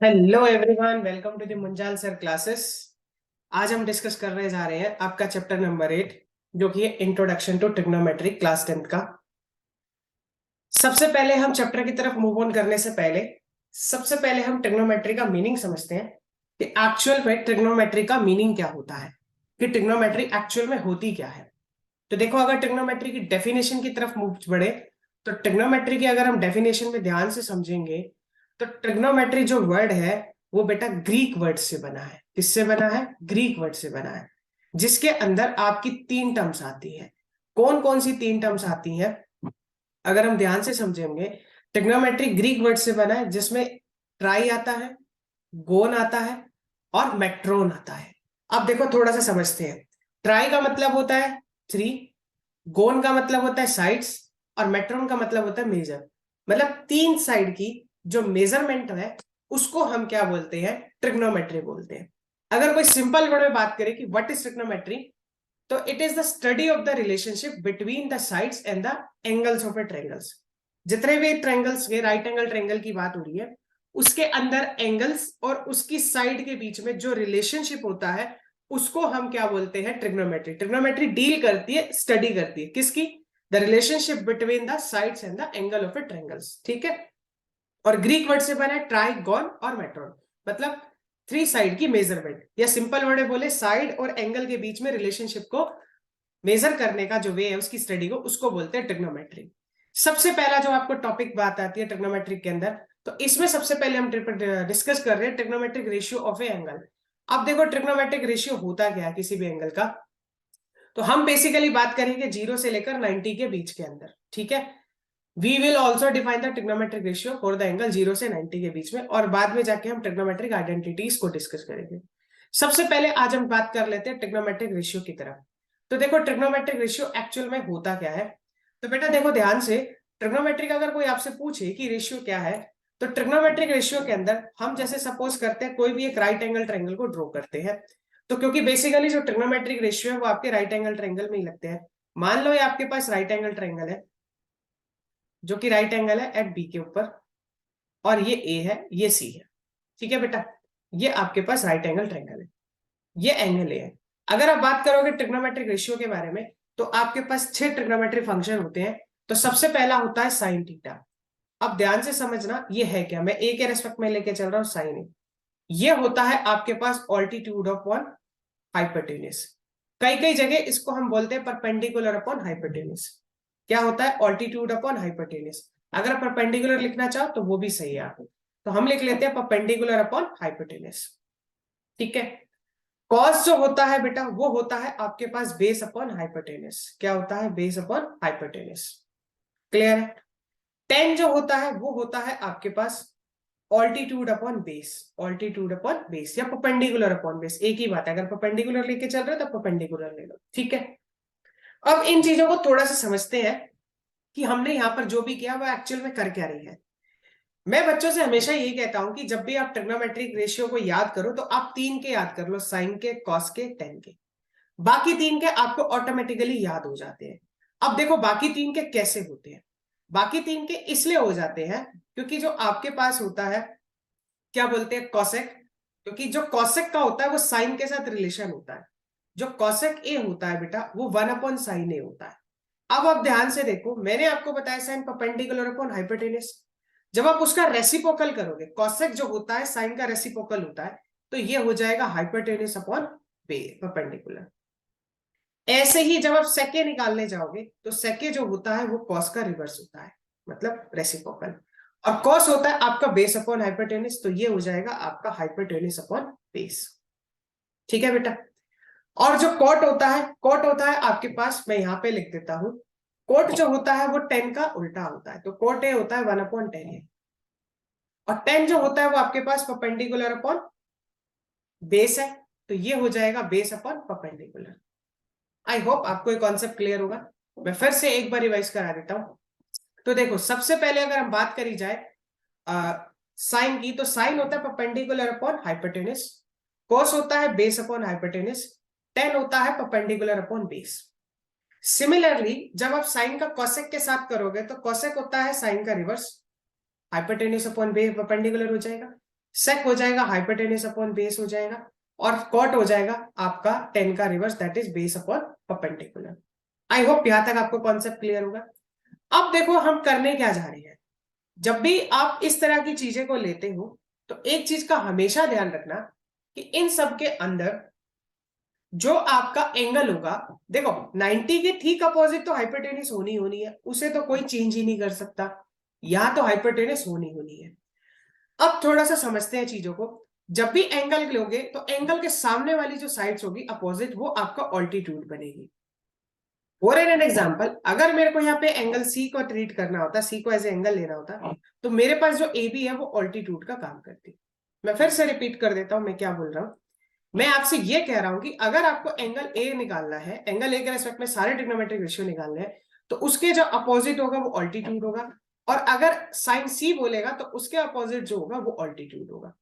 Hello everyone, welcome to the Munjal sir classes. आज हम discuss करने जा रहे हैं आपका चैप्टर नंबर 8, जो कि है इंट्रोडक्शन टू ट्रिग्नोमेट्री, क्लास 10 का। सबसे पहले हम चैप्टर की तरफ मूव ऑन करने से पहले सबसे पहले हम ट्रिग्नोमेट्री का मीनिंग समझते हैं कि एक्चुअल में ट्रिग्नोमेट्री का मीनिंग क्या होता है, कि ट्रिग्नोमेट्री एक्चुअल में होती क्या है। तो देखो, अगर ट्रिग्नोमेट्री की डेफिनेशन की तरफ मूव बढ़े तो ट्रिग्नोमेट्री की अगर हम डेफिनेशन में ध्यान से समझेंगे तो ट्रिग्नोमेट्री जो वर्ड है वो बेटा ग्रीक वर्ड से बना है। किससे बना है? ग्रीक वर्ड से बना है, जिसके अंदर आपकी तीन टर्म्स आती है। कौन कौन सी तीन टर्म्स आती हैं अगर हम ध्यान से समझेंगे? ट्रिग्नोमेट्री ग्रीक वर्ड से बना है, जिसमें ट्राई आता है, गोन आता है और मेट्रोन आता है। अब देखो, थोड़ा सा समझते हैं। ट्राई का मतलब होता है थ्री, गोन का मतलब होता है साइड्स, और मेट्रोन का मतलब होता है मेजर। मतलब तीन साइड की जो मेजरमेंट है उसको हम क्या बोलते हैं? ट्रिग्नोमेट्री बोलते हैं। अगर कोई सिंपल वर्ड में बात करें कि व्हाट इज ट्रिग्नोमेट्री, तो it is the study of the relationship between the sides and the angles of A triangles. जितने भी ट्रायंगल्स के, राइट एंगल ट्रायंगल की बात हो रही है, उसके अंदर एंगल्स और उसकी साइड के बीच में जो रिलेशनशिप होता है उसको हम क्या बोलते हैं? ट्रिग्नोमेट्री। ट्रिग्नोमेट्री डील करती है, स्टडी करती है किसकी? The relationship between the sides and the angle of A triangles. ठीक है। और ग्रीक वर्ड से बना है ट्राइगोन और मेट्रोन, मतलब थ्री साइड की मेजरमेंट, या सिंपल वर्ड में बोले साइड और एंगल के बीच में रिलेशनशिप को मेजर करने का जो वे है उसकी स्टडी को, उसको बोलते हैं ट्रिग्नोमेट्री। सबसे पहला जो आपको टॉपिक बात आती है ट्रिग्नोमेट्री के अंदर, तो इसमें सबसे पहले हम डिस्कस कर रहे हैं trigonometric ratio of A angle. अब देखो, ट्रिग्नोमेट्रिक रेशियो होता क्या है किसी भी एंगल का? तो हम बेसिकली बात करेंगे 0 से लेकर 90 के बीच के अंदर। ठीक है। We will also define the trigonometric ratio for the angle 0 से 90 के बीच में, और बाद में जाके हम ट्रिग्नोमेट्रिक आइडेंटिटीज को डिस्कस करेंगे। सबसे पहले आज हम बात कर लेते हैं ट्रिग्नोमेट्रिक रेशियो की तरफ। तो देखो, ट्रिग्नोमेट्रिक रेशियो एक्चुअल में होता क्या है? तो बेटा देखो ध्यान से, ट्रिग्नोमेट्रिक अगर कोई आपसे पूछे कि रेशियो क्या है, तो ट्रिग्नोमेट्रिक रेशियो के अंदर हम जैसे सपोज करते हैं कोई भी एक राइट एंगल ट्रायंगल को ड्रॉ करते हैं। तो क्योंकि बेसिकली जो ट्रिग्नोमेट्रिक रेशियो है वो आपके राइट एंगल ट्रायंगल में ही लगते हैं। मान लो ये आपके पास राइट एंगल ट्रायंगल है, जो कि राइट एंगल है एट बी के ऊपर, और ये ए है, ये सी है। ठीक है बेटा, ये आपके पास राइट एंगल ट्रायंगल है, ये एंगल ए है। अगर आप बात करोगे ट्रिग्नोमेट्रिक रेशियो के बारे में, तो आपके पास 6 ट्रिग्नोमेट्रिक फंक्शन होते हैं। तो सबसे पहला होता है साइन थीटा। अब ध्यान से समझना, ये है क्या? मैं ए के रेस्पेक्ट में लेके चल रहा हूँ साइन ए। ये होता है आपके पास ऑल्टीट्यूड अपॉन हाइपोटेन्यूज। कई कई जगह इसको हम बोलते हैं परपेंडिकुलर अपॉन हाइपोटेन्यूज। क्या होता है? Altitude upon hypotenuse. अगर परपेंडिकुलर लिखना चाहो तो वो भी सही है आपको, तो हम लिख लेते हैं परपेंडिकुलर अपॉन हाइपोटेन्यूज। ठीक है। कॉस जो होता है बेटा, वो होता है आपके पास बेस अपॉन हाइपोटेन्यूज। क्या होता है? Base upon hypotenuse. क्लियर है? टेन जो होता है वो होता है आपके पास altitude upon base. Altitude upon base या परपेंडिकुलर अपॉन बेस, एक ही बात है। अगर परपेंडिकुलर लेके चल रहे हो तो परपेंडिकुलर ले लो। ठीक है। अब इन चीजों को थोड़ा सा समझते हैं कि हमने यहाँ पर जो भी किया वो एक्चुअल में कर क्या रही है। मैं बच्चों से हमेशा यही कहता हूं कि जब भी आप ट्रिग्नोमेट्रिक रेशियो को याद करो तो आप तीन के याद कर लो, साइन के, कॉस के, टेन के। बाकी तीन के आपको ऑटोमेटिकली याद हो जाते हैं। अब देखो, बाकी तीन के कैसे होते हैं? बाकी तीन के इसलिए हो जाते हैं क्योंकि जो आपके पास होता है, क्या बोलते हैं, कॉसेक। क्योंकि जो कॉसेक का होता है वो साइन के साथ रिलेशन होता है। जो कॉसेक ए होता है बेटा, वो 1/sin ए होता है। अब आप ध्यान से देखो, मैंने आपको बताया साइन परपेंडिकुलर अपॉन हाइपोटेन्यूज। जब आप उसका रेसिप्रोकल करोगे, कॉसेक जो होता है साइन का रेसिप्रोकल होता है, तो ये हो जाएगा हाइपोटेन्यूज अपॉन परपेंडिकुलर। ऐसे ही जब आप सेके निकालने जाओगे तो सेके जो होता है वो कॉस का रिवर्स होता है, मतलब रेसिप्रोकल। और कॉस होता है आपका बेस अपॉन हाइपोटेन्यूज, तो ये हो जाएगा आपका हाइपोटेन्यूज अपॉन बेस। ठीक है बेटा। और जो कॉट होता है, कॉट होता है आपके पास, मैं यहां पे लिख देता हूं, कोट जो होता है वो टेन का उल्टा होता है। तो कोट ए होता है 1/10 ए, और टेन जो होता है वो आपके पास परपेंडिकुलर अपॉन बेस है, तो ये हो जाएगा base upon perpendicular. I hope आपको ये कॉन्सेप्ट क्लियर होगा। मैं फिर से एक बार रिवाइज करा देता हूं। तो देखो, सबसे पहले अगर हम बात करी जाए साइन की, तो साइन होता है परपेंडिकुलर अपॉन हाइपोटेन्यूज, कोस होता है बेस अपॉन हाइपोटेन्यूज, टेन होता है परपेंडिकुलर अपॉन बेस। सिमिलरली जब आप साइन का कॉसेक के साथ करोगे तो कॉसेक होता है साइन का reverse, hypotenuse upon base perpendicular हो जाएगा, सेक हो जाएगा हाइपोटेन्यूज अपॉन बेस हो जाएगा, और कॉट हो जाएगा आपका 10 का reverse that is base upon perpendicular. I hope यहां तक आपको कॉन्सेप्ट क्लियर होगा। अब देखो हम करने क्या जा रहे हैं। जब भी आप इस तरह की चीजें को लेते हो तो एक चीज का हमेशा ध्यान रखना कि इन सब के अंदर जो आपका एंगल होगा, देखो 90 के ठीक अपोजिट तो हाइपोटेन्यूज होनी है, उसे तो कोई चेंज ही नहीं कर सकता, यहां तो हाइपोटेन्यूज होनी है। अब थोड़ा सा समझते हैं चीजों को। जब भी एंगल लोगे तो एंगल के सामने वाली जो साइड्स होगी अपोजिट, वो आपका ऑल्टीट्यूड बनेगी। फॉर एन एग्जांपल, अगर मेरे को यहाँ पे एंगल सी को ट्रीट करना होता, सी को एज एंगल लेना होता, तो मेरे पास जो ए बी है वो ऑल्टीट्यूड का काम करती। मैं फिर से रिपीट कर देता हूं मैं क्या बोल रहा हूं। मैं आपसे ये कह रहा हूं कि अगर आपको एंगल ए निकालना है, एंगल ए के रेस्पेक्ट में सारे ट्रिग्नोमेट्रिक रेशियो निकालने हैं, तो उसके जो अपोजिट होगा वो ऑल्टीट्यूड होगा, और अगर साइन सी बोलेगा तो उसके अपोजिट जो होगा वो ऑल्टीट्यूड होगा।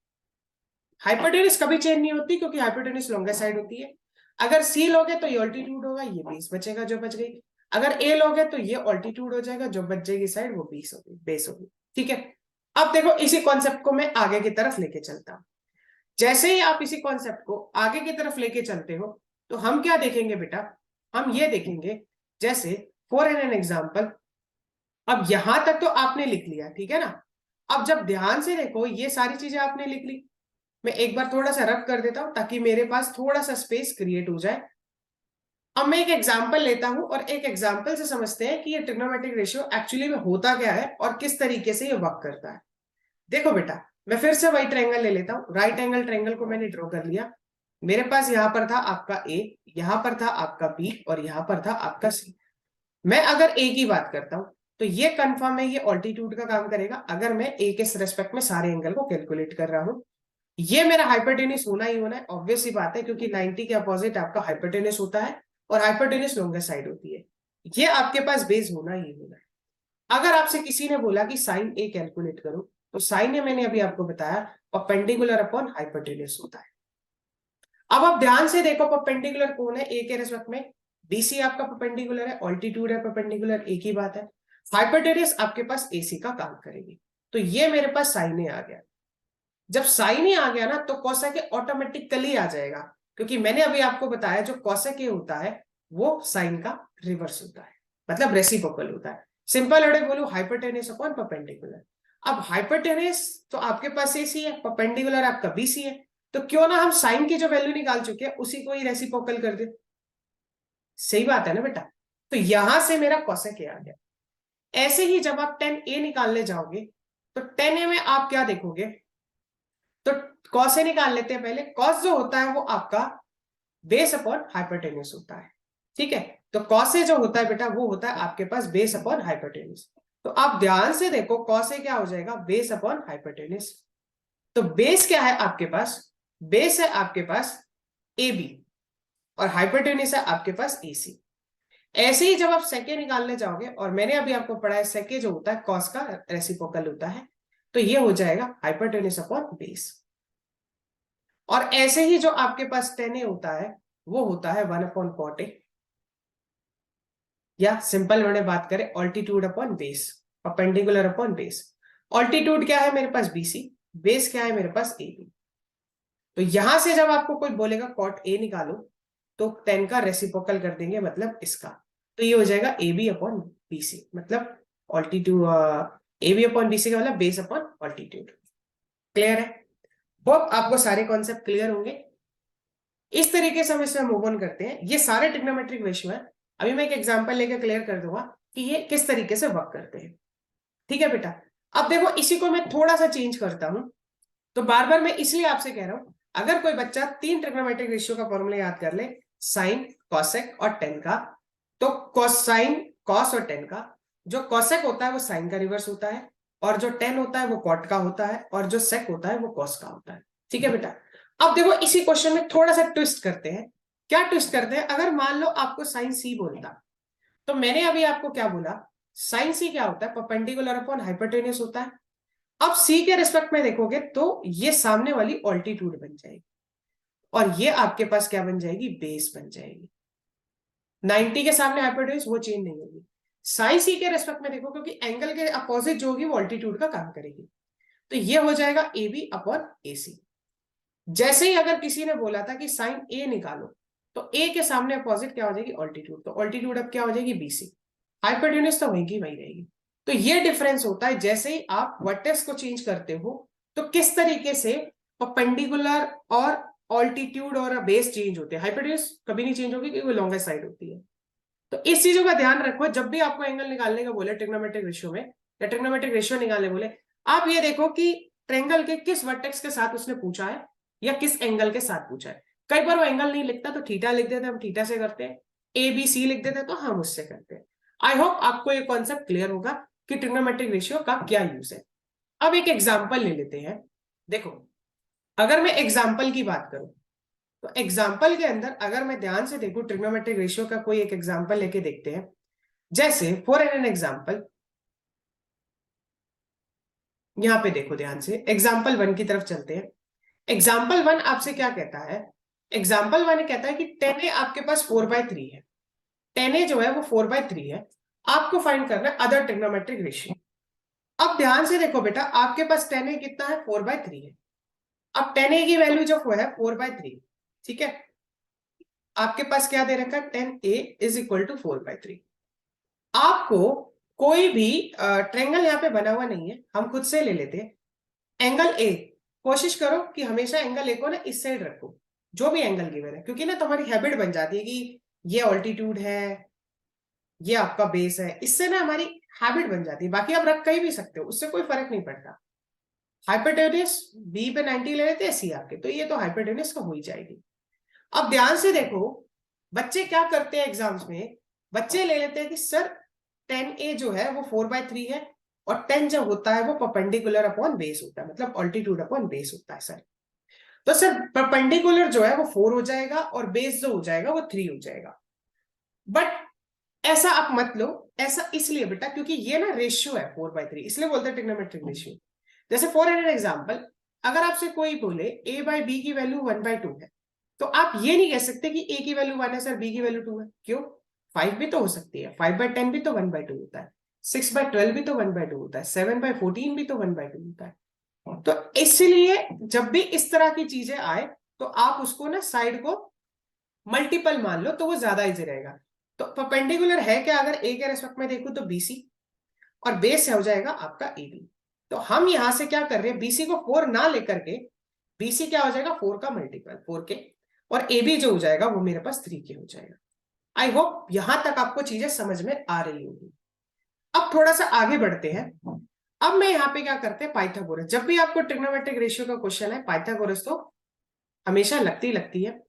हाइपोटेन्यूज कभी चेंज नहीं होती क्योंकि हाइपोटेन्यूज लॉन्गर साइड होती है। अगर सी लोगे तो ये ऑल्टीट्यूड होगा, ये बेस बचेगा जो बच गई। अगर ए लोगे तो ये ऑल्टीट्यूड हो जाएगा, जो बच जाएगी साइड वो बेस होगी। ठीक है, अब देखो इसी कॉन्सेप्ट को मैं आगे की तरफ लेके चलता हूं। जैसे ही आप इसी कॉन्सेप्ट को आगे की तरफ लेके चलते हो तो हम क्या देखेंगे बेटा, हम ये देखेंगे जैसे फॉर एन एग्जांपल, अब यहां तक तो आपने लिख लिया, ठीक है ना। अब जब ध्यान से देखो ये सारी चीजें आपने लिख ली, मैं एक बार थोड़ा सा रब कर देता हूं ताकि मेरे पास थोड़ा सा स्पेस क्रिएट हो जाए। अब मैं एक एग्जांपल लेता हूं और एक एग्जांपल से समझते हैं कि ये ट्रिग्नोमेट्रिक रेशियो एक्चुअली में होता क्या है और किस तरीके से ये वर्क करता है। देखो बेटा, मैं फिर से वही ट्रायंगल ले लेता हूं। राइट एंगल ट्रायंगल को मैंने ड्रॉ कर लिया। मेरे पास यहां पर था आपका ए, यहां पर था आपका बी, और यहां पर था आपका सी। मैं अगर ए की बात करता हूं तो ये कंफर्म है ये ऑल्टीट्यूड का काम करेगा अगर मैं ए के रेस्पेक्ट में सारे एंगल को कैलकुलेट कर रहा हूं। ये मेरा हाइपोटेन्यूज होना ही होना है, ऑब्वियस सी बात है, क्योंकि 90 के अपोजिट आपका हाइपोटेन्यूज होता है और हाइपोटेन्यूज लॉन्गर साइड होती है। ये आपके पास बेस होना ही होना है। अगर आपसे किसी ने बोला कि साइन ए कैलकुलेट करो, तो साइन ए मैंने अभी आपको बताया परपेंडिकुलर अपॉन हाइपोटेन्यूज होता है। अब आप ध्यान से देखो परपेंडिकुलर कौन है ए के रिस्पेक्ट में, बीसी आपका परपेंडिकुलर है, ऑल्टीट्यूड है परपेंडिकुलर, एक ही बात है। हाइपोटेन्यूज आपके पास एसी का काम करेगी। तो ये मेरे पास साइन ए आ गया। जब साइन ए आ गया ना तो कॉसेक ए ऑटोमेटिकली आ जाएगा, क्योंकि मैंने अभी आपको बताया जो कॉसेक ए होता है वो साइन का रिवर्स होता है, मतलब रेसिप्रोकल होता है। सिंपल वर्ड बोलूं, हाइपोटेन्यूज अपॉन परपेंडिकुलर। अब हाइपोटेन्यूज तो आपके पास एसी है, परपेंडिकुलर आपका बीसी है, तो क्यों ना हम साइन की जो वैल्यू निकाल चुके हैं उसी को ही रेसिप्रोकल कर दे। सही बात है ना बेटा। तो यहां से मेरा कॉसेक ए आ गया। ऐसे ही जब आप 10 ए निकालने जाओगे तो 10 ए में आप क्या देखोगे, तो कॉस ए निकाल लेते हैं पहले। कॉस जो होता है वो आपका बेस अपॉन हाइपोटेन्यूज होता है, ठीक है। तो कॉस ए जो होता है बेटा वो होता है आपके पास बेस अपॉन हाइपोटेन्यूज। तो आप ध्यान से देखो कॉस ए क्या हो जाएगा, बेस अपॉन हाइपोटेन्यूज। तो बेस क्या है आपके पास, बेस है आपके पास ए बी, और हाइपोटेन्यूज है आपके पास ए सी। ऐसे ही जब आप सेके निकालने जाओगे, और मैंने अभी आपको पढ़ा है सेके जो होता है कॉस का रेसिप्रोकल होता है, तो ये हो जाएगा हाइपोटेन्यूज अपॉन बेस। और ऐसे ही जो आपके पास 10a होता है वो होता है 1 अपॉन कॉट ए, या सिंपल मैंने बात करें altitude upon base, perpendicular upon base. Altitude क्या है मेरे पास बीसी, बेस क्या है मेरे पास ए बी। तो यहां से जब आपको कोई बोलेगा कॉट ए निकालो तो 10 का रेसिप्रोकल कर देंगे, मतलब इसका। तो ये हो जाएगा ए बी अपॉन बीसी, मतलब altitude, A B upon BC का मतलब बेस अपॉन ऑल्टीट्यूड। क्लियर है? होप आपको सारे कॉन्सेप्ट क्लियर होंगे। इस तरीके से हम इसमें मूव ऑन करते हैं। ये सारे ट्रिग्नोमेट्रिक रेशियो है। अभी मैं एक एग्जांपल लेकर क्लियर कर दूंगा कि ये किस तरीके से वर्क करते हैं। ठीक है बेटा, अब देखो इसी को मैं थोड़ा सा चेंज करता हूं। तो बार बार मैं इसलिए आपसे कह रहा हूं, अगर कोई बच्चा 3 ट्रिग्नोमेट्रिक रेशियो का फॉर्मूला याद कर ले, साइन कॉसेक और टेन का, तो कॉसाइन कॉस और टेन का, जो कॉसेक होता है वो साइन का रिवर्स होता है, और जो टेन होता है वो कॉट का होता है, और जो सेक होता है वो कॉस का होता है। ठीक है बेटा, अब देखो इसी क्वेश्चन में थोड़ा सा ट्विस्ट करते हैं। क्या ट्विस्ट करते हैं, अगर मान लो आपको साइन सी बोलता, तो मैंने अभी आपको क्या बोला, साइन सी क्या होता है, परपेंडिकुलर अपॉन हाइपोटेन्यूज होता है। अब सी के रिस्पेक्ट में देखोगे तो ये सामने वाली ऑल्टीट्यूड बन जाएगी, और ये आपके पास क्या बन जाएगी, बेस बन जाएगी। 90 के सामने हाइपोटेन्यूज वो चेंज नहीं होगी। साइन सी के रेस्पेक्ट में देखो, क्योंकि एंगल के अपोजिट जो होगी वो ऑल्टीट्यूड का काम करेगी, तो ये हो जाएगा ए बी अपॉन ए सी। जैसे ही अगर किसी ने बोला था कि साइन ए निकालो, तो ए के सामने अपोजिट क्या हो जाएगी, ऑल्टीट्यूड, तो ऑल्टीट्यूड अब क्या हो जाएगी, बीसी। हाइपोटेन्यूज तो वही की वही रहेगी। तो ये डिफरेंस होता है जैसे ही आप वर्टेक्स को चेंज करते हो, तो किस तरीके से परपेंडिकुलर और ऑल्टीट्यूड और बेस चेंज होते हैं। हाइपोटेन्यूज कभी नहीं चेंज होगी क्योंकि वो लॉन्गेस्ट साइड होती है। तो इस चीजों का ध्यान रखो, जब भी आपको एंगल निकालने का बोले ट्रिग्नोमेट्रिक रेशियो में, या ट्रिग्नोमेट्रिक रेशियो निकालने बोले, आप ये देखो कि ट्रेंगल के किस वर्टेक्स के साथ उसने पूछा है या किस एंगल के साथ पूछा है। कई बार वो एंगल नहीं लिखता तो थीटा लिख देते, हम थीटा से करते हैं। ए बी सी लिख देते तो हम उससे करते हैं। आई होप आपको ये कॉन्सेप्ट क्लियर होगा कि ट्रिग्नोमेट्रिक रेशियो का क्या यूज है। अब एक एग्जाम्पल ले लेते हैं। देखो, अगर मैं एग्जाम्पल की बात करूं, तो एग्जाम्पल के अंदर अगर मैं ध्यान से देखूं ट्रिग्नोमेट्रिक रेशियो का कोई एक एग्जाम्पल लेके देखते हैं। जैसे फॉर एन एग्जाम्पल, यहां पे देखो ध्यान से, एग्जाम्पल 1 की तरफ चलते हैं। एग्जाम्पल 1 आपसे क्या कहता है, एग्जाम्पल 1 कहता है कि 10a आपके पास 4/3 है। 10a जो है वो 4/3 है। आपको फाइंड करना है अदर ट्रिग्नोमेट्रिक रेशियो। अब ध्यान से देखो बेटा, आपके पास 10a कितना है, 4/3 है। अब 10a की वैल्यू जो है 4/3, ठीक है। आपके पास क्या दे रखा है, 10a इज इक्वल टू 4/3। आपको कोई भी ट्रेंगल यहाँ पे बना हुआ नहीं है, हम खुद से ले लेते हैं। एंगल ए, कोशिश करो कि हमेशा एंगल ए को ना इस साइड रखो, जो भी एंगल गिवन है, क्योंकि ना तुम्हारी हैबिट बन जाती है कि ये ऑल्टीट्यूड है, ये आपका बेस है, इससे ना हमारी हैबिट बन जाती है। बाकी आप रख कहीं भी सकते हो, उससे कोई फर्क नहीं पड़ता। हाइपोटेन्यूज बी पे 90 ले लेते हैं सी आके, तो ये तो हाइपोटेन्यूज का हो ही जाएगी। अब ध्यान से देखो, बच्चे क्या करते हैं एग्जाम्स में, बच्चे ले लेते हैं कि सर 10a जो है वो 4/3 है, और 10 जब होता है वो परपेंडिकुलर अपॉन बेस होता है, मतलब ऑल्टीट्यूड अपॉन बेस होता है सर। तो सर परपेंडिकुलर जो है वो 4 हो जाएगा और बेस जो हो जाएगा वो 3 हो जाएगा। बट ऐसा आप मत लो, ऐसा इसलिए बेटा क्योंकि ये ना रेशियो है 4/3, इसलिए बोलते हैं ट्रिग्नोमेट्रिक रेशियो। जैसे फॉर एन एग्जाम्पल, अगर आपसे कोई बोले a/b की वैल्यू 1/2 है, तो आप ये नहीं कह सकते कि a की वैल्यू 1 है सर, b की वैल्यू 2 है। क्यों, 5 भी तो हो सकती है, 5/10 भी तो 1/2 होता है, 6/12 भी तो 1/2 होता है, 7/14 भी तो 1/2 होता है। तो इसलिए जब भी इस तरह की चीजें आए, तो आप उसको ना साइड को मल्टीपल मान लो, तो वो ज्यादा इजी रहेगा। तो परपेंडिकुलर है क्या, अगर ए के रेस्पेक्ट में देखूं तो बीसी, और बेस हो जाएगा आपका ए बी। तो हम यहां से क्या कर रहे हैं, बीसी को 4 ना लेकर के, बीसी क्या हो जाएगा 4 का मल्टीपल 4 के, और ए बी जो हो जाएगा वो मेरे पास 3 के हो जाएगा। आई होप यहां तक आपको चीजें समझ में आ रही होगी। अब थोड़ा सा आगे बढ़ते हैं। अब मैं यहाँ पे क्या करते हैं, पाइथागोरस। जब भी आपको ट्रिग्नोमेट्रिक रेशियो का क्वेश्चन है, पाइथागोरस तो हमेशा लगती है।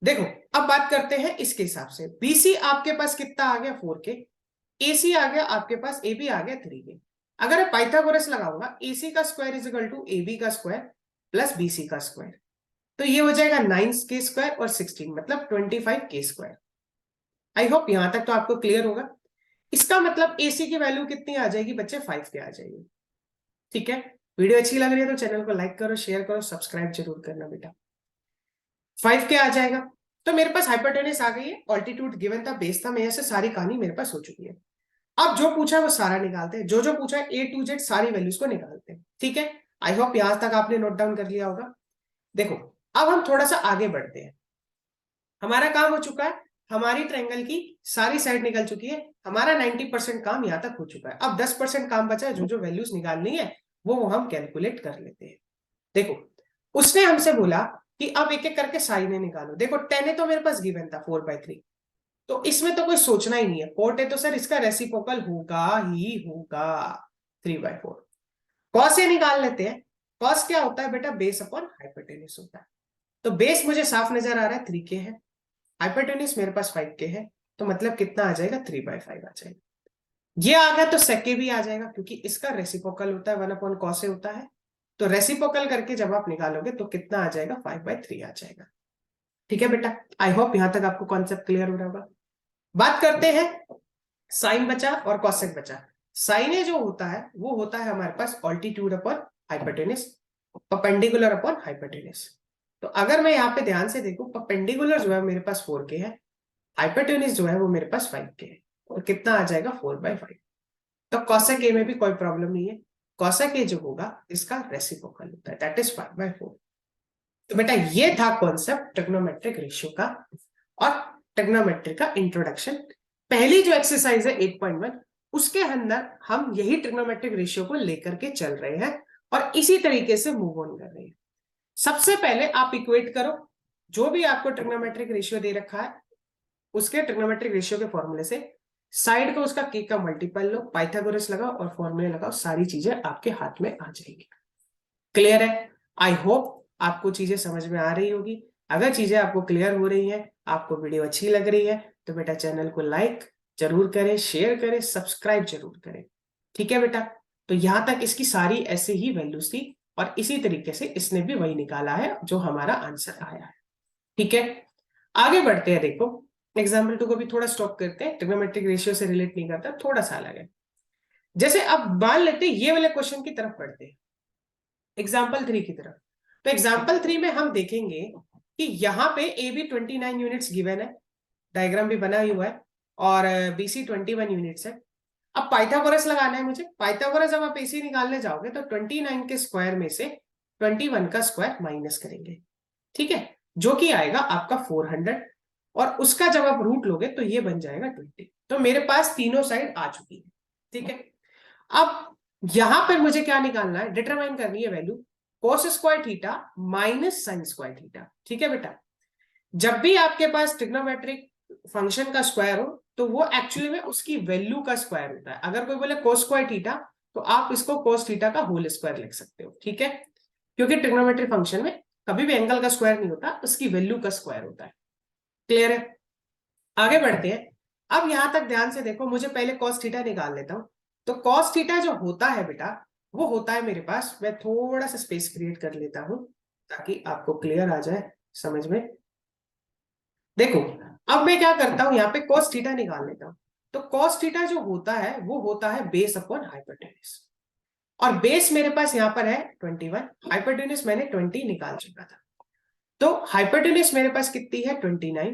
देखो, अब बात करते हैं इसके हिसाब से, बीसी आपके पास कितना आ गया 4 के, एसी आ गया आपके पास, एबी आ गया 3 के। अगर मैं पाइथागोरस लगाऊंगा, एसी का square is equal to AB का स्क्वायर प्लस बीसी का स्क्वायर, तो ये हो जाएगा 9 के स्क्वायर और 16, मतलब 25 के स्क्वायर। आई होप यहां तक तो आपको क्लियर होगा। इसका मतलब एसी की वैल्यू कितनी आ जाएगी बच्चे, 5 के आ जाएगी। ठीक है, वीडियो अच्छी लग रही है तो चैनल को लाइक करो, शेयर करो, सब्सक्राइब जरूर करना बेटा। 5 के आ जाएगा, तो मेरे पास हाइपोटेन्यूज आ गई है, ऑल्टीट्यूड गिवन था, बेस था, मेरे से सारी कहानी मेरे पास हो चुकी है। अब जो पूछा है वो सारा निकालते हैं, जो जो पूछा है A to Z सारी वैल्यूज को निकालते हैं। ठीक है, आई होप यहां तक आपने नोट डाउन कर लिया होगा। देखो, अब हम थोड़ा सा आगे बढ़ते हैं। हमारा काम हो चुका है, हमारी ट्रायंगल की सारी साइड निकल चुकी है, हमारा 90% काम यहां तक हो चुका है। अब 10% काम बचा है, जो जो वैल्यूज निकालनी है वो हम कैलकुलेट कर लेते हैं। देखो, उसने हमसे बोला कि अब एक एक करके साइने निकालो। देखो 10 तो मेरे पास गिवन था 4/3, तो इसमें तो कोई सोचना ही नहीं है, कोट है तो सर इसका रेसिप्रोकल होगा ही होगा, 3/4। कॉस ये निकाल लेते हैं। कॉस क्या होता है बेटा, बेस अपॉन हाइपोटेन्यूज होता है। तो बेस मुझे साफ नजर आ रहा है 3 के है, हाइपोटेन्यूज मेरे पास 5 के है, तो मतलब कितना आ जाएगा, 3/5 आ जाएगा। ये आ गया तो सेके भी आ जाएगा, क्योंकि इसका रेसिप्रोकल होता है 1/cos ए होता है। तो रेसिप्रोकल करके जब आप निकालोगे तो कितना आ जाएगा, 5/3 आ जाएगा। ठीक है बेटा, आई होप यहां तक आपको कॉन्सेप्ट क्लियर हो रहा होगा। बात करते हैं, साइन बचा और कॉसेक बचा। साइने जो होता है वो होता है हमारे पास altitude upon hypotenuse, perpendicular upon hypotenuse. तो अगर मैं यहाँ पे ध्यान से देखूं, परपेंडिकुलर जो है मेरे पास 4 के है, हाइपोटेन्यूज जो है वो मेरे पास 5 के है। और कितना आ जाएगा 4/5। तो cosec a में भी कोई प्रॉब्लम नहीं है, cosec a जो होगा इसका रेसिप्रोकल होता है, दैट इज 5/4। तो बेटा ये था कॉन्सेप्ट ट्रिग्नोमेट्रिक रेशियो का और ट्रिग्नोमेट्री का इंट्रोडक्शन। पहली जो एक्सरसाइज है 8.1 उसके अंदर हम यही ट्रिग्नोमेट्रिक रेशियो को लेकर के चल रहे हैं और इसी तरीके से मूव ऑन कर रहे हैं। सबसे पहले आप इक्वेट करो जो भी आपको ट्रिग्नोमेट्रिक रेशियो दे रखा है उसके ट्रिग्नोमेट्रिक रेशियो के फॉर्मूले से साइड को उसका k का मल्टीपल लो, पाइथागोरस लगाओ और फॉर्मूले लगाओ, सारी चीजें आपके हाथ में आ जाएगी। क्लियर है? आई होप आपको चीजें समझ में आ रही होगी। अगर चीजें आपको क्लियर हो रही हैं, आपको वीडियो अच्छी लग रही है तो बेटा चैनल को लाइक जरूर करें, शेयर करें, सब्सक्राइब जरूर करें। ठीक है बेटा? तो यहां तक इसकी सारी ऐसे ही वैल्यूज थी और इसी तरीके से इसने भी वही निकाला है जो हमारा आंसर आया है। ठीक है, आगे बढ़ते हैं। देखो एग्जाम्पल 2 को भी थोड़ा स्टॉप करते हैं, ट्रिग्नोमेट्रिक रेशियो से रिलेट नहीं करता, थोड़ा सा अलग है। जैसे अब मान लेते हैं ये वाले क्वेश्चन की तरफ बढ़ते हैं, एग्जाम्पल 3 की तरफ। तो एग्जाम्पल 3 में हम देखेंगे कि यहाँ पे ए बी 29 यूनिट्स गिवन है, डायग्राम भी बना हुआ है, और बीसी 21 यूनिट्स है। अब पाइथागोरस लगाना है मुझे। पाइथागोरस जब आप एसी निकालने जाओगे तो 29 के स्क्वायर में से 21 का स्क्वायर माइनस करेंगे, ठीक है, जो कि आएगा आपका 400, और उसका जब आप रूट लोगे तो ये बन जाएगा 20। तो मेरे पास तीनों साइड आ चुकी है। ठीक है, अब यहां पर मुझे क्या निकालना है, डिटरमाइन करनी है value cos square theta minus sine square theta. ठीक है बेटा, जब भी आपके पास ट्रिग्नोमेट्रिक फंक्शन का स्क्वायर हो तो वो एक्चुअली में उसकी वैल्यू का स्क्वायर होता है। अगर कोई बोले cos स्क्वायर थीटा तो आप इसको cos थीटा का होल स्क्वायर लिख सकते हो। ठीक है, क्योंकि ट्रिग्नोमेट्रिक फंक्शन में कभी भी एंगल का स्क्वायर नहीं होता, उसकी वैल्यू का स्क्वायर होता है। क्लियर है? आगे बढ़ते हैं। अब यहां तक ध्यान से देखो, मुझे पहले cos थीटा निकाल लेता हूं। तो cos थीटा जो होता है बेटा वो होता है मेरे पास, मैं थोड़ा सा स्पेस क्रिएट कर लेता हूं ताकि आपको क्लियर आ जाए समझ में। देखो अब मैं क्या करता हूं, यहाँ पे cos थीटा निकाल लेता हूं। तो cos थीटा जो होता है वो होता है बेस अपॉन हाइपोटेन्यूज, और बेस मेरे पास यहाँ पर है 21, हाइपोटेन्यूज मैंने 20 निकाल चुका था। तो हाइपोटेन्यूज मेरे पास कितनी है 29,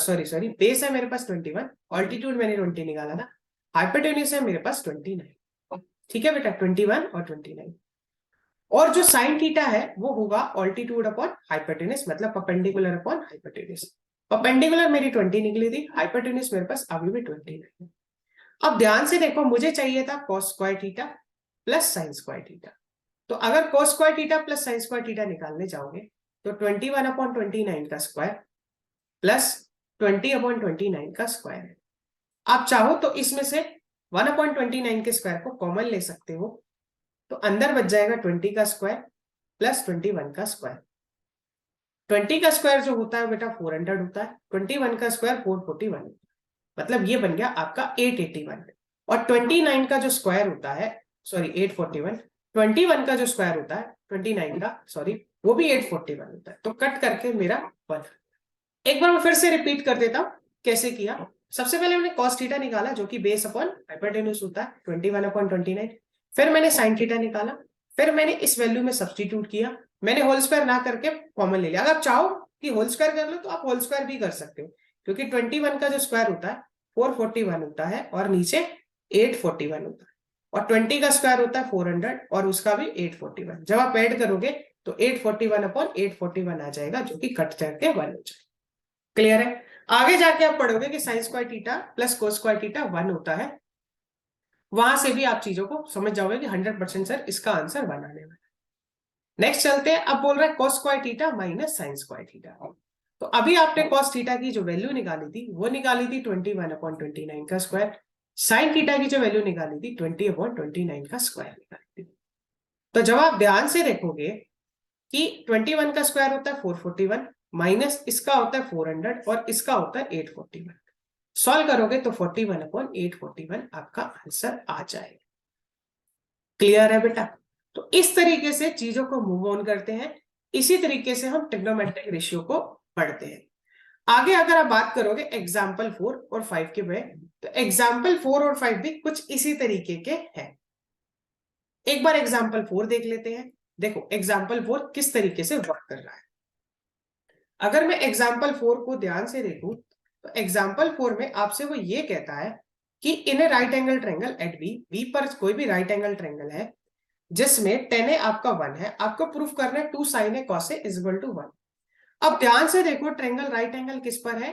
सॉरी बेस है मेरे पास 21, ऑल्टीट्यूड मैंने 20 निकाला था, हाइपोटेन्यूज है मेरे पास 29। ठीक है बेटा, 21 और 29, और जो साइन थीटा है वो होगा ऑल्टीट्यूड अपॉन हाइपोटेन्यूज, मतलब परपेंडिकुलर अपॉन हाइपोटेन्यूज। परपेंडिकुलर मेरी 20 निकली थी, हाइपोटेन्यूज मेरे पास अभी भी 29 है। अब ध्यान से देखो, मुझे चाहिए था cos square theta plus sine square theta. तो अगर cos square theta plus sine square theta निकालने जाओगे तो 21/29 का स्क्वायर प्लस 20/29 का स्क्वायर है। आप चाहो तो इसमें से 1/29 के स्क्वायर को कॉमन ले सकते हो, तो अंदर बच जाएगा 20 का स्क्वायर प्लस 21 का स्क्वायर। 20 का स्क्वायर जो होता है बेटा 400 होता है, 21 का स्क्वायर 441, मतलब ये बन गया आपका 881। और 29 का जो स्क्वायर होता है, सॉरी 841, 21 का जो स्क्वायर होता है 29 का, सॉरी वो भी 841 होता है। तो कट करके मेरा 1। एक बार मैं फिर से रिपीट कर देता हूं कैसे किया। सबसे पहले मैंने cos थीटा निकाला जो कि बेस अपॉन हाइपोटेन्यूज होता है 21/29, फिर मैंने sin थीटा निकाला, फिर मैंने इस वैल्यू में सब्स्टिट्यूट किया, मैंने होल स्क्वायर ना करके कॉमन ले लिया। अगर आप चाहो कि होल स्क्वायर कर लो तो आप होल स्क्वायर भी कर सकते हो, क्योंकि 21 का जो स्क्वायर होता है 441 होता है और नीचे 841 होता है, और 20 का स्क्वायर होता है 400 और उसका भी 841। जब आप ऐड करोगे तो 841/841 आ जाएगा, जो कि कट करके 1 हो जाएगा। क्लियर है? आगे जाके आप पढ़ोगे कि sine square theta plus cos square theta 1 होता है, वहां से भी आप चीजों को समझ जाओगे कि 100% सर इसका आंसर 1 आने वाला है। नेक्स्ट चलते हैं, अब बोल रहा है cos square theta minus sine square theta. तो अभी आपने cos थीटा की जो वैल्यू निकाली थी वो निकाली थी 21/29 का स्क्वायर, साइन थीटा की जो वैल्यू निकाली थी 20/29 का स्क्वायर निकाली थी। तो जब आप ध्यान से देखोगे कि 21 का स्क्वायर होता है 441 माइनस इसका होता है 400 और इसका होता है 841, सॉल्व करोगे तो 41/841 आपका आंसर आ जाएगा। क्लियर है बेटा? तो इस तरीके से चीजों को मूव ऑन करते हैं, इसी तरीके से हम ट्रिग्नोमेट्रिक रेशियो को पढ़ते हैं। आगे अगर आप बात करोगे एग्जाम्पल 4 और 5 के में, तो एग्जाम्पल 4 और 5 भी कुछ इसी तरीके के हैं। एक बार एग्जाम्पल 4 देख लेते हैं। देखो एग्जाम्पल 4 किस तरीके से वर्क कर रहा है। अगर मैं एग्जाम्पल 4 को ध्यान से देखूं तो एग्जाम्पल 4 में आपसे वो ये कहता है कि in a right angle triangle at B पर कोई भी राइट एंगल ट्रायंगल है जिसमें tan ए आपका 1 है, आपको प्रूफ करना है 2 sin A cos A is equal to 1। अब ध्यान से देखो ट्रायंगल राइट एंगल किस पर है,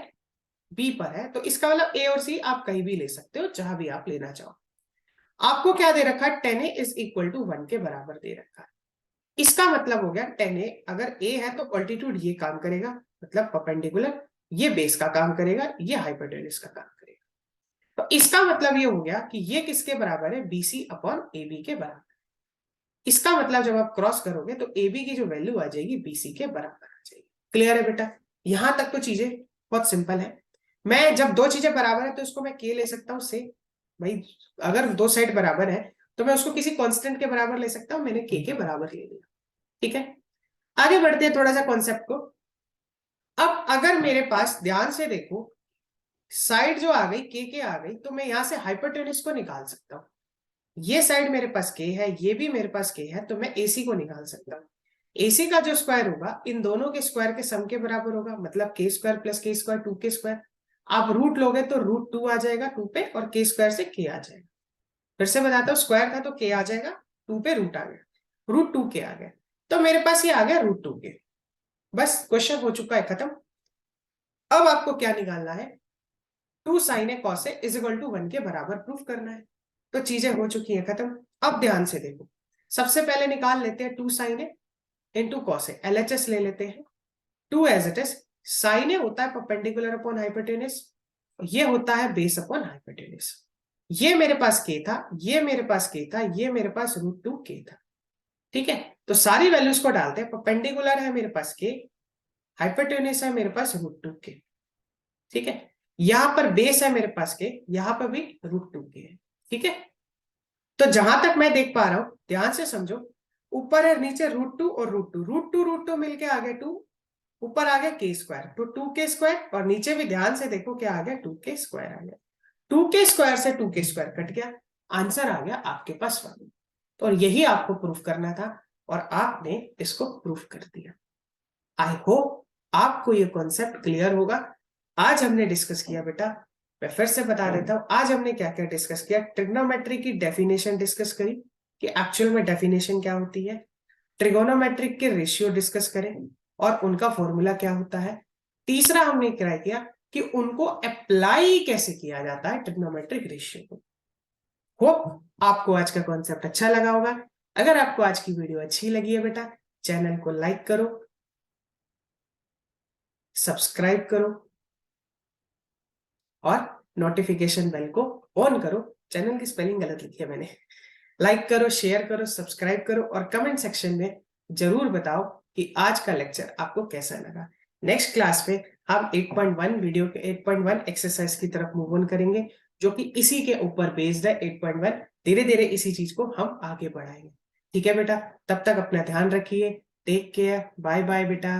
बी पर है, तो इसका मतलब ए और सी आप कहीं भी ले सकते हो, जहां भी आप लेना चाहो। आपको क्या दे रखा है, tan A is equal to 1 के बराबर दे रखा है। इसका मतलब हो गया tan ए अगर ए है तो ऑल्टीट्यूड ये काम करेगा, मतलब परपेंडिकुलर, ये बेस का काम करेगा, ये हाइपोटेन्यूज का काम करेगा। तो इसका मतलब ये हो गया कि ये किसके बराबर है, बीसी अपॉन ए बी के बराबर। इसका मतलब जब आप क्रॉस करोगे तो ए बी की जो वैल्यू आ जाएगी बीसी के बराबर आ जाएगी। क्लियर है बेटा? यहां तक तो चीजें बहुत सिंपल है। मैं जब दो चीजें बराबर है तो इसको मैं के ले सकता हूँ से, भाई अगर दो साइड बराबर है तो मैं उसको किसी कांस्टेंट के बराबर ले सकता हूँ, मैंने के बराबर ले लिया। ठीक है, आगे बढ़ते हैं थोड़ा सा कॉन्सेप्ट को। अब अगर मेरे पास ध्यान से देखो साइड जो आ गई के आ गई, तो मैं यहां से हाइपोटेन्यूज को निकाल सकता हूँ। ये साइड मेरे पास के है, ये भी मेरे पास के है, तो मैं एसी को निकाल सकता हूँ। एसी का जो स्क्वायर होगा इन दोनों के स्क्वायर के सम के बराबर होगा, मतलब के स्क्वायर प्लस के स्क्वायर 2 के स्क्वायर। आप रूट लोगे तो रूट 2 आ जाएगा 2 पे, और के स्क्वायर से के आ जाएगा। फिर से बताता हूँ, स्क्वायर था तो के आ जाएगा, 2 पे रूट आ गया, रूट 2 के आ गया, तो मेरे पास ये आ गया रूट 2 के। बस क्वेश्चन हो चुका है खत्म। अब आपको क्या निकालना है, 2 sin A cos A is equal to 1 के बराबर प्रूफ करना है। तो चीजें हो चुकी हैं खत्म। अब ध्यान से देखो, सबसे पहले निकाल लेते हैं 2 sin ए इंटू cos ए, एलएचएस ले लेते हैं। 2 एज इट इज, sin ए होता है परपेंडिकुलर अपॉन हाइपोटेन्यूज, ये होता है बेस अपॉन हाइपोटेन्यूज। ये मेरे पास के था, ये मेरे पास के था, ये मेरे पास रूट 2 के था। ठीक है, तो सारी वैल्यूज को डालते हैं। परपेंडिकुलर है मेरे पास के, हाइपोटेन्यूज है मेरे पास रूट 2 के। ठीक है, यहां पर बेस है मेरे पास के, यहां पर भी रूट 2 के है। ठीक है, तो जहां तक मैं देख पा रहा हूं ध्यान से समझो, ऊपर है नीचे रूट 2 और रूट टू मिलके आ गया 2, ऊपर आ गया के स्क्वायर, तो 2 के स्क्वायर, और नीचे भी ध्यान से देखो क्या आ गया, 2 के स्क्वायर आ गया। 2 के स्क्वायर से 2 के स्क्वायर कट गया, आंसर आ गया आपके पास 1। तो और यही आपको प्रूफ करना था और आपने इसको प्रूफ कर दिया। आई होप आपको ये कॉन्सेप्ट क्लियर होगा। आज हमने डिस्कस किया बेटा, मैं फिर से बता देता हूं, आज हमने क्या क्या डिस्कस किया। ट्रिग्नोमेट्री की डेफिनेशन डिस्कस करी कि एक्चुअल में डेफिनेशन क्या होती है, ट्रिगोनोमेट्रिक के रेशियो डिस्कस करें और उनका फॉर्मूला क्या होता है। तीसरा हमने क्या किया कि उनको अप्लाई कैसे किया जाता है ट्रिग्नोमेट्रिक रेशियो को। होप आपको आज का कॉन्सेप्ट अच्छा लगा होगा। अगर आपको आज की वीडियो अच्छी लगी है बेटा, चैनल को लाइक करो, सब्सक्राइब करो और नोटिफिकेशन बेल को ऑन करो। चैनल की स्पेलिंग गलत लिखी है मैंने। लाइक करो, शेयर करो, सब्सक्राइब करो और कमेंट सेक्शन में जरूर बताओ कि आज का लेक्चर आपको कैसा लगा। नेक्स्ट क्लास में हम 8.1 वीडियो के 8.1 एक्सरसाइज की तरफ मूव ऑन करेंगे, जो कि इसी के ऊपर बेस्ड है 8.1। धीरे धीरे इसी चीज को हम आगे बढ़ाएंगे। ठीक है बेटा, तब तक अपना ध्यान रखिए। टेक केयर, बाय बाय बेटा।